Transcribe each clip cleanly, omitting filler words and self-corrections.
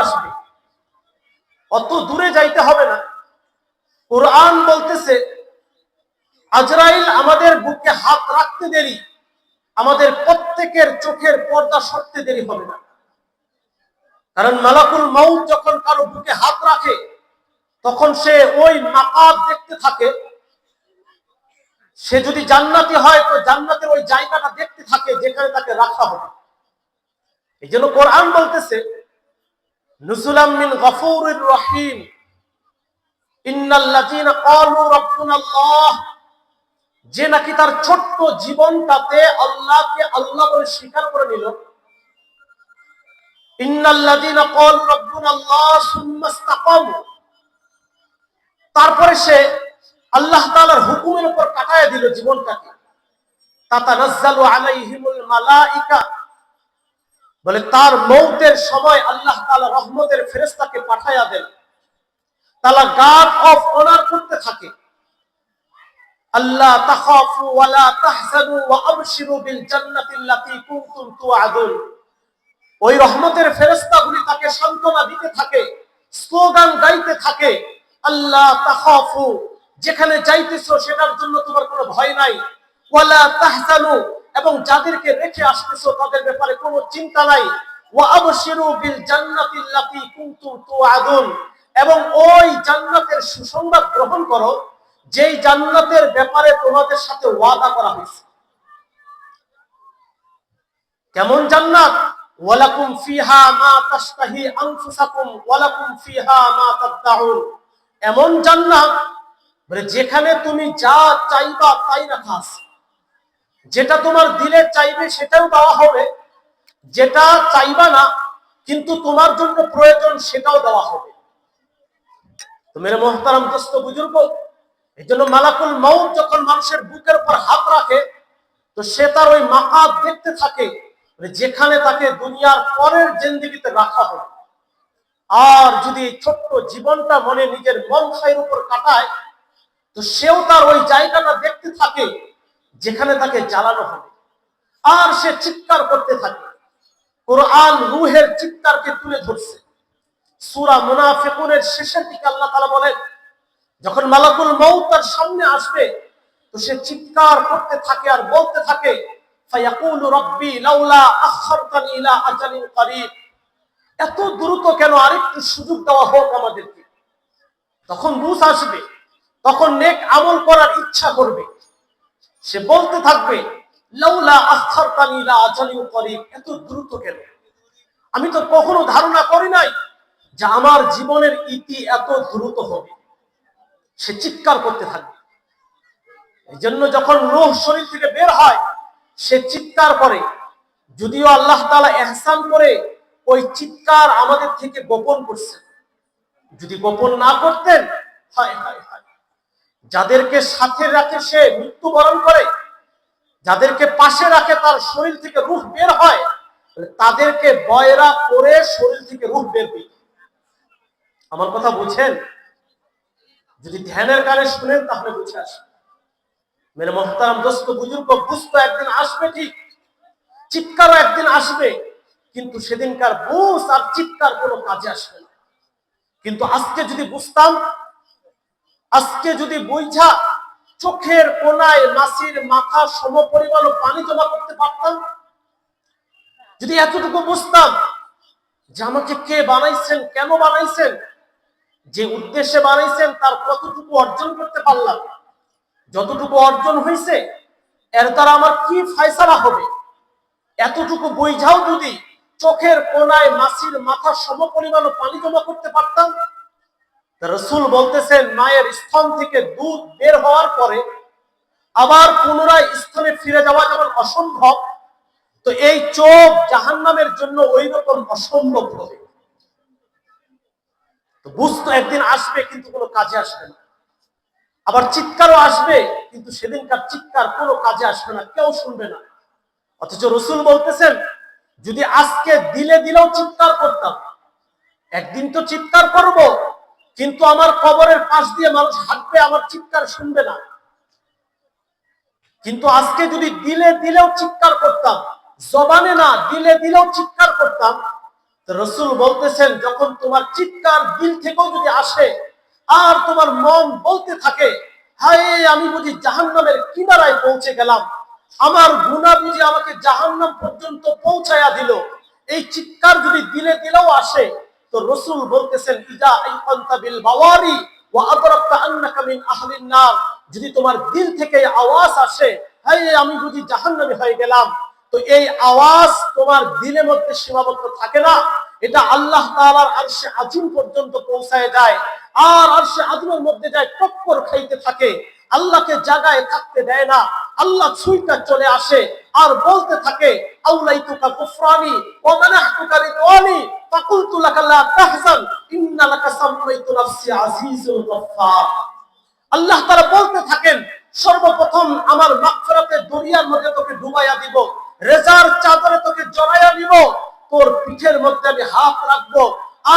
আসবে, অত দূরে যাইতে হবে না। কোরআন বলতেছে আজরাইল আমাদের বুকে হাত রাখতে দেরি, আমাদের প্রত্যেকের চোখের পর্দা সরতে দেরি হবে না। কারণ মালাকুল মাউত যখন কারো বুকে হাত রাখে তখন সে ওই মাকাম দেখতে থাকে। সে যদি জান্নাতি হয় তো জান্নাতের ওই জায়গাটা দেখতে থাকে যেখানে তাকে রাখা হবে। এই জন্য কোরআন বলতেছে নুজুলাম মিন গফুরির রহিম, ইন্নাল্লাযীনা ক্বালু রাব্বুনাল্লাহ, যে নাকি তার ছোট্ট জীবনটাতে আল্লাহকে আল্লাহ বলে স্বীকার করে নিল। ইন্নাল্লাযীনা ক্বালু রাব্বুনাল্লাহ সুম্মা ইসতাকামু, তারপরে সে আল্লাহ তাআলার হুকুমের উপর কাটায় দিল জীবনটাকে। তাতানাজ্জালু আলাইহিমুল মালাইকা, বলে তার মৌতের সময় আল্লাহ তাআলা রহমতের ফেরেশতাকে পাঠায়া দেন। তাআলা গার্ড অফ অনার করতে থাকে, আল্লাহ তাখাফু ওয়া লা তাহজানু ওয়া আবশিরু বিল জান্নাতিল্লাতী কুনতুম তুআদুন। ওই রহমতের ফেরেশতাগুলি তাকে সান্ত্বনা দিতে থাকে, স্লোগান গাইতে থাকে, আল্লাহ তাখাফু, যেখানে যাইতেছো সেটার জন্য তোমার কোনো ভয় নাই, ওয়া লা তাহজানু, এবং যাদেরকে রেখে আসতেছো তাদের ব্যাপারে কোনো চিন্তা নাই, ওয়া আবশিরু বিল জান্নাতিল্লাতী কুনতুম তুআদুন, এবং ওই জান্নাতের সুসংবাদ গ্রহণ করো যেই জান্নাতের ব্যাপারে তোমাদের সাথে ওয়াদা করা হয়েছে। কেমন জান্নাত? ওয়ালাকুম ফিহা মা তাশতাহি আনফুসাকুম ওয়ালাকুম ফিহা মা তাদউন। এমন জান্নাত মানে যেখানে তুমি যা চাইবা তাই রাখা আছে, যেটা তোমার দিলে চাইবে সেটাও দেওয়া হবে, যেটা চাইবা না কিন্তু তোমার জন্য প্রয়োজন সেটাও দেওয়া হবে। তো মেরে মোহতারাম দোস্ত বুজুর্গ, এই জন্য মালাকুল মাউত যখন মানুষের বুকের উপর হাত রাখে তো সে তার ওই মাকাম দেখতে থাকে যেখানে তাকে দুনিয়ার পরের জিন্দেগিতে রাখা হবে। আর যদি এই ছোট্ট জীবনটা মনে নিজের মন খায়ের উপর কাটায় তো সেও তার ওই জায়গাটা দেখতে থাকে যেখানে তাকে জ্বালানো হবে। আর সে চিৎকার করতে থাকে। কোরআন রূহের চিৎকারকে তুলে ধরছে। সূরা মুনাফিকুনের শেষের দিকে আল্লাহ তাআলা বলেন, যখন মালাকুল মাউত তার সামনে আসবে তো সে চিৎকার করতে থাকে আর বলতে থাকে, ফায়াকুলু রাব্বি লাউলা আখখারতানি ইলা আজালিন করিব, এত দ্রুত কেন, আরেকটু সুযোগ দেওয়া হোক আমাদেরকে। তখন বুঝ আসবে, তখন নেক আমল করার ইচ্ছা করবে। সে বলতে থাকবে, লাউলা আখখারতানি ইলা আজালিন করিব, এত দ্রুত কেন, আমি তো কখনো ধারণা করি নাই যে আমার জীবনের ইতি এত দ্রুত হবে। সে চিৎকার করতে থাকবে। এই জন্য যখন রূহ শরীর থেকে বের হয় সে চিৎকার করে। যদিও আল্লাহ তাআলা ইহসান করে ওই চিৎকার আমাদের থেকে গোপন করছে, যদি গোপন না করতেন, হায় হায় হায়, যাদেরকে সাথে রাখে সে মৃত্যুবরণ করে, যাদেরকে পাশে রাখে তার শরীর থেকে রূহ বের হয়, তাদেরকে বয়রা করে শরীর থেকে রূহ বের হয়। আমার কথা বুঝেন? যদি ধ্যানের কানে শুনেন তাহলে বুঝে আসে। মেরে মোহতারাম দোস্ত বুজুর্গ, বুঝতো একদিন আসবে, ঠিক চিৎকারও একদিন আসবে, কিন্তু সেদিনকার বুঝ আর চিৎকার কোনো কাজে আসবে না। কিন্তু আজকে যদি বুঝতাম, আজকে যদি বুঝা চোখের কোনায় মাছির মাথা সম পরিমাণ পানি জমা করতে পারতাম, যদি এতটুকু বুঝতাম যে আমাকে কে বানাইছেন, কেন বানাইছেন, যে উদ্দেশ্যে বানাইছেন তার কতটুকু অর্জন করতে পারলাম, যতটুকু অর্জন হয়েছে এর দ্বারা আমার কি ফায়সালা হবে, এতটুকু বুঝাও যদি চোখের কোনায় মাছির মাথা সম পরিমাণ পানি জমা করতে পারতাম। রাসূল বলতেছেন, মায়ের স্তন থেকে দুধ বের হওয়ার পরে আবার পুনরায় স্তনে ফিরে যাওয়া যেমন অসম্ভব, তো এই চোখ জাহান্নামের জন্য ওই রকম অসম্ভব হবে। তো বুঝতো একদিন আসবে কিন্তু কোনো কাজে আসবে না। আবার চিৎকারও আসবে কিন্তু সেদিনকার চিৎকার কোনো কাজে আসবে না, কেউ শুনবে না। অথচ রাসূল বলতেছেন, যদি আজকে দিলে দিলেও চিৎকার করতাম, একদিন তো চিৎকার করব, কিন্তু আমার কবরের পাশ দিয়ে মানুষ হাঁটবে, আমার চিৎকার শুনবে না। কিন্তু আজকে যদি দিলে দিলেও চিৎকার করতাম, জবানে না দিলে দিলেও চিৎকার করতাম, তো রাসূল বলতেছেন, যখন তোমার চিৎকার দিল থেকেও যদি আসে আর তোমার মন বলতে থাকে, হায় আমি বুঝি জাহান্নামের কিনারায় পৌঁছে গেলাম, আমার গুনাহ বুঝি আমাকে জাহান্নাম পর্যন্ত পৌঁছায়া দিল, এই চিৎকার যদি দিলে দিলেও আসে, তো রাসূল বলতেছেন, ইজা আইকানতা বিল বাওয়ারি ওয়া আদরাকতা আন্নাকা মিন আহলিন নার, যদি তোমার দিল থেকে আওয়াজ আসে, হায় আমি বুঝি জাহান্নামী হয়ে গেলাম, তো এই আওয়াজ তোমার দিলের মধ্যে সীমাবদ্ধ থাকে না, এটা আল্লাহ তাআলার আরশে আজিম পর্যন্ত পৌঁছায় যায়, আর আরশে আজিমের মধ্যে যায় টক্কর খাইতে থাকে, আল্লাহকে জায়গায় থাকতে দেয় না, আল্লাহ ছুঁইটা চলে আসে আর বলতে থাকে, আউলাইতুকা কুফরানি ওয়া মানাহতুকা রিদওয়ানি ফাকুলতু লাকা লা তাহজান ইন্না লাকা সাম্মাইতু নাফসি আজিজুল গফফার। আল্লাহ তাআলা বলতে থাকেন, সর্বপ্রথম আমার মাগফিরাতের দরিয়ার মধ্যে তোকে ডুবাইয়া দিব, রেজার চাদরে তোকে জড়াইয়া নিব, তোর পিঠের মধ্যে আমি হাত রাখবো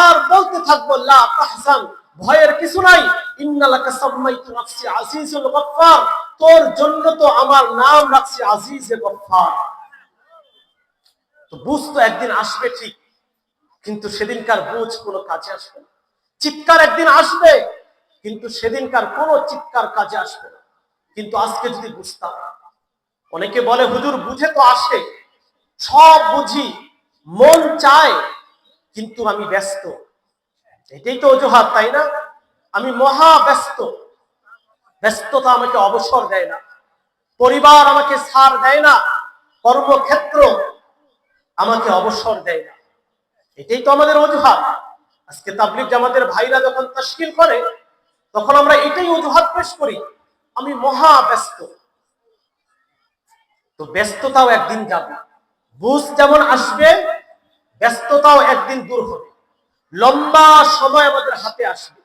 আর বলতে থাকবো, লা তাহজান, ভয়ের কিছু নাই, ইন্না লাকা সাম্মাইতু নাফসি আজিজুল গফফার, তোর জন্য তো আমার নাম রাখছি আজিজে গফফার। তো বুঝ তো একদিন আসবে ঠিক, কিন্তু সেদিনকার বুঝ কোনো কাজে আসবে না। চিৎকার একদিন আসবে, কিন্তু সেদিনকার কোনো চিৎকার কাজে আসবে না। কিন্তু আজকে যদি বুঝতাম, অনেকে বলে হুজুর বুঝে তো আসে, সব বুঝি, মন চায়, কিন্তু আমি ব্যস্ত, এটাই তো অজুহাত, তাই না? আমি মহা ব্যস্ত, ব্যস্ততা আমাকে অবসর দেয় না, পরিবার আমাকে ছাড় দেয় না, কর্মক্ষেত্র আমাকে অবসর দেয় না, এটাই তো আমাদের অজুহাত। আজকে তাবলীগ জামাতের ভাইরা যখন তাশকিল করে, তখন আমরা এটাই অজুহাত পেশ করি, আমি মহা ব্যস্ত। তো ব্যস্ততাও একদিন যাবে, বুঝ যেমন আসবে, ব্যস্ততাও একদিন দূর হবে, লম্বা সময় আমাদের হাতে আসবে,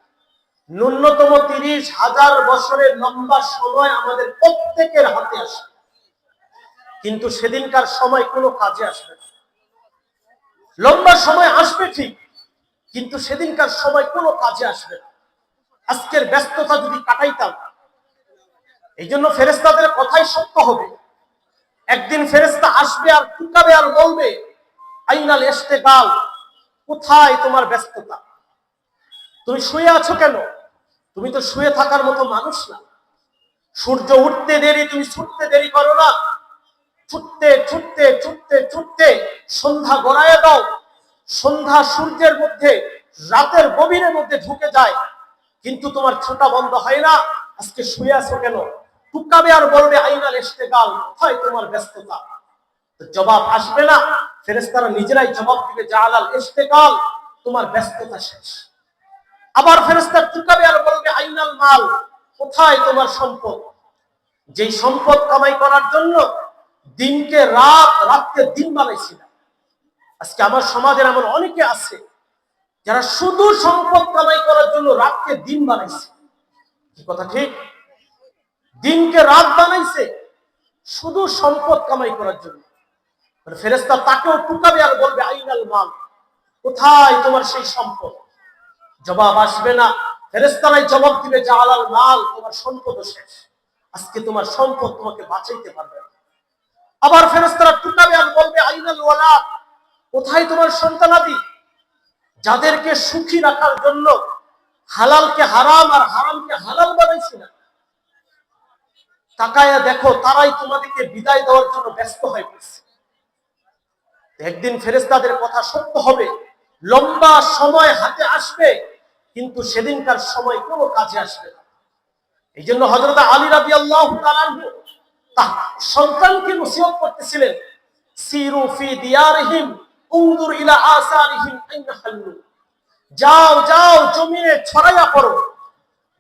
ন্যূনতম 30,000 বছরের লম্বা সময় আমাদের প্রত্যেকের হাতে আসবে, কিন্তু সেদিনকার সময় কোনো কাজে আসবে না। লম্বা সময় আসবে ঠিক, কিন্তু সেদিনকার সময় কোনো কাজে আসবে না। আজকের ব্যস্ততা যদি কাটাইতাম, এই জন্য ফেরেশতাদের কথাই সত্য হবে, একদিন ফেরেশতা আসবে আর টুকাবে আর বলবে, আইনাল ইশতিগাল, কোথায় তোমার ব্যস্ততা, তুমি শুয়ে আছো কেন, তুমি তো শুয়ে থাকার মতো মানুষ না, সূর্য উঠতে দেরি, তুমি ছুটতে দেরি করো না, ছুটতে ছুটতে ছুটতে ছুটতে সন্ধ্যা গড়াইয়া দাও, সন্ধ্যা সূর্যের মধ্যে রাতের গভীরের মধ্যে ঢুকে যায়, কিন্তু তোমার ছোটা বন্ধ হয় না, আজকে শুয়ে আছো কেন, টুকাবে আর বলবে আইনাল ইশতিগাল, কোথায় তোমার ব্যস্ততা। তো জবাব আসবে না, ফেরেশতারা নিজেরাই জবাব দিবে, জাআলাল ইশতিগাল, তোমার ব্যস্ততা শেষ। আবার ফেরেশতা টুকাবে আর বলবে আইনাল মাল, কোথায় তোমার সম্পদ, যেই সম্পদ কামাই করার জন্য দিনকে রাত, রাতকে দিন বানাইছিলাম। আজকে আমার সমাজের এমন অনেকে আছে যারা শুধু সম্পদ কামাই করার জন্য রাতকে দিন বানাইছে, কি কথা ঠিক? দিনকে রাত বানাইছে শুধু সম্পদ কামাই করার জন্য। ফেরেশতা তাকেও টুকাবে আর বলবে আইনাল মাল, কোথায় তোমার সেই সম্পদ। জবাব আসবে না, ফেরেশতারাই জবাব দিবে জাআলাল মাল, তোমার সম্পদ শেষ, আজকে তোমার সম্পদ তোমাকে বাঁচাইতে পারবে না। আবার ফেরেশতারা টুকাবে আর বলবে আইনাল ওয়ালাদ, কোথায় তোমার সন্তানাদি, যাদেরকে সুখী রাখার জন্য হালালকে হারাম আর হারামকে হালাল বানাইছিলাম, তাকায়া দেখো তারাই তোমাদেরকে বিদায় দেওয়ার জন্য ব্যস্ত হয়ে পড়ছে। একদিন ফেরেশতাদের কথা সত্য হবে, লম্বা সময় হাতে আসবে, কিন্তু সেদিনকার সময় কোনো কাজে আসবে না। এই জন্য হযরত আলী রাদিয়াল্লাহু তাআলা তার সন্তানকে নসিহত করতেছিলেন, সিরু ফি দিয়ারিহিম উনজুর ইলা আসারিহিম আইনা হাল্লু, যাও যাও জমিনে ছড়াইয়া পড়ো,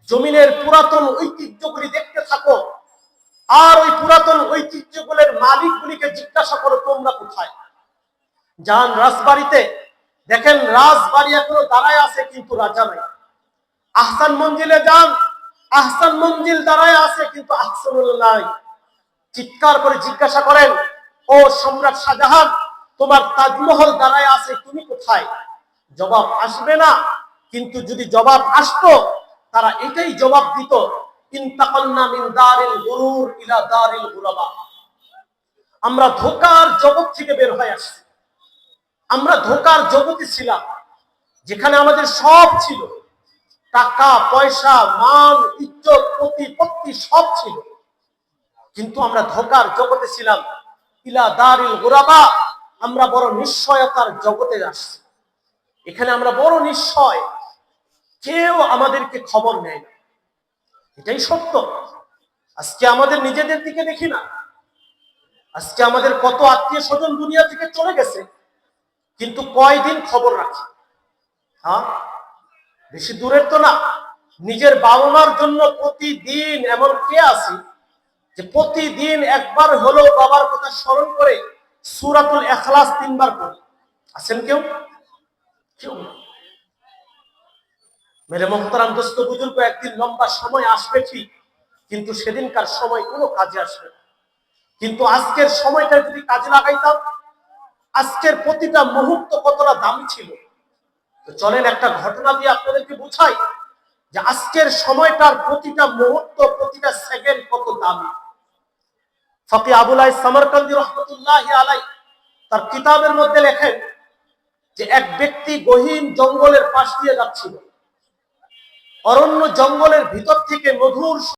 জমিনের পুরাতন ঐতিহ্যগুলি দেখতে থাকো, আর ওই পুরাতন ঐতিহ্যগুলোর মালিকগুলিকে জিজ্ঞাসা করো তোমরা কোথায়। যান রাজবাড়িতে, দেখেন রাজবাড়ি এখনো দাঁড়ায় আছে কিন্তু রাজা নাই। আহসান মঞ্জিলে যান, আহসান মঞ্জিল দাঁড়ায় আছে কিন্তু আহসানুল্লাহ নাই। চিৎকার করে জিজ্ঞাসা করেন, ও সম্রাট শাহজাহান, তোমার তাজমহল দাঁড়ায় আছে, তুমি কোথায়? জবাব আসবে না, কিন্তু যদি জবাব আসতো তারা এটাই জবাব দিত, ইন্তাকালনা মিন দারিল গুরুর ইলা দারিল গুরাবা, আমরা ধোঁকার জগৎ থেকে বের হয়ে আসছি, আমরা ধোকার জগতে ছিলাম, যেখানে আমাদের সব ছিল, টাকা পয়সা, মান, ইজ্জত, প্রতিপত্তি সব ছিল, কিন্তু আমরা ধোকার জগতে ছিলাম। ইলা দারিল গুরাবা, আমরা বড় নিশ্চয়তার জগতে আসছি। এখানে আমরা বড় নিশ্চয়, কেউ আমাদেরকে খবর নেয় না। এটাই সত্য। আজকে আমাদের নিজেদের দিকে দেখি না, আজকে আমাদের কত আত্মীয় স্বজন দুনিয়া থেকে চলে গেছে, কিন্তু কয়দিন খবর রাখি? হ্যাঁ, বেশি দূরের তো না। নিজের বাবা মার জন্য প্রতিদিন এমন কে আছে যে প্রতিদিন একবার হলেও বাবার কথা স্মরণ করে সূরাতুল ইখলাস 3 বার পড়ে? আছেন কেউ? কেউ না। মেরে মোহতারাম দোস্ত বুজুর্গ, একদিন লম্বা সময় আসবে ঠিক, কিন্তু সেদিনকার সময় কোনো কাজে আসবে না। কিন্তু আজকের সময়টা যদি কাজে লাগাইতাম, আজকের প্রতিটা মুহূর্ত কতটা দামি ছিল। তো চলেন একটা ঘটনা দিয়ে আপনাদেরকে বুঝাই যে আজকের সময়টার প্রতিটা মুহূর্ত, প্রতিটা সেকেন্ড কত দামি। ফকি আবুল আইস সামারকান্দি রহমতুল্লাহি আলাইহি তার কিতাবের মধ্যে লেখেন যে এক ব্যক্তি গহীন জঙ্গলের পাশ দিয়ে যাচ্ছিল। অরণ্য জঙ্গলের ভিতর থেকে মধুর